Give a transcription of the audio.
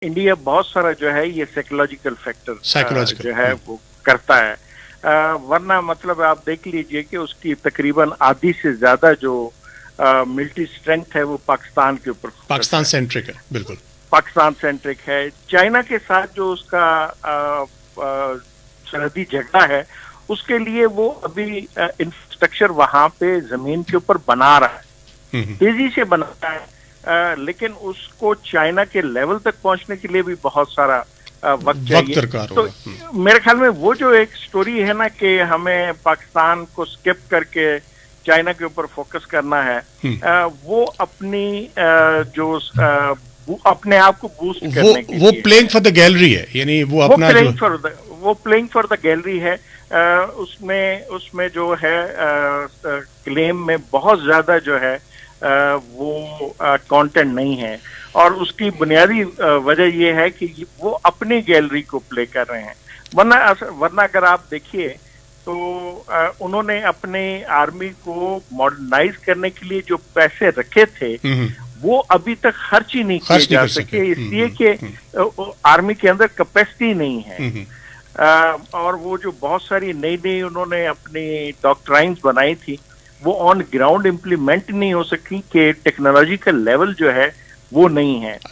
India बहुत सारा जो है ये साइकोलॉजिकल फैक्टर साइकोलॉजिकल जो है वो करता है। वरना मतलब आप देख लीजिए कि उसकी तकरीबन आधी से ज्यादा जो मिलिट्री स्ट्रेंथ है वो पाकिस्तान के ऊपर पाकिस्तान सेंट्रिक है, बिल्कुल पाकिस्तान सेंट्रिक है। चाइना के साथ जो उसका सरहदी झगड़ा है उसके लिए वो अभी इंफ्रास्ट्रक्चर वहां पे जमीन के ऊपर बना रहा है, तेजी से बना रहा है, लेकिन उसको चाइना के लेवल तक पहुंचने के लिए भी बहुत सारा वक्त चाहिए। तो मेरे ख्याल में वो जो एक स्टोरी है ना कि हमें पाकिस्तान को स्किप करके चाइना के ऊपर फोकस करना है, वो अपनी जो अपने आप को बूस्ट करने के वो प्लेइंग फॉर द गैलरी है, यानी वो अपना वो प्लेइंग फॉर द गैलरी है। उसमें जो है क्लेम में बहुत ज्यादा जो है वो कंटेंट नहीं है, और उसकी बुनियादी वजह ये है कि वो अपनी गैलरी को प्ले कर रहे हैं। वरना अगर आप देखिए तो उन्होंने अपने आर्मी को मॉडर्नाइज करने के लिए जो पैसे रखे थे वो अभी तक खर्च ही नहीं किए जा सके, इसलिए कि आर्मी के अंदर कैपेसिटी नहीं है। और वो जो बहुत सारी नई उन्होंने अपनी डॉक्ट्राइन्स बनाई थी वो ऑन ग्राउंड इम्प्लीमेंट नहीं हो सकी, कि टेक्नोलॉजिकल लेवल जो है वो नहीं है।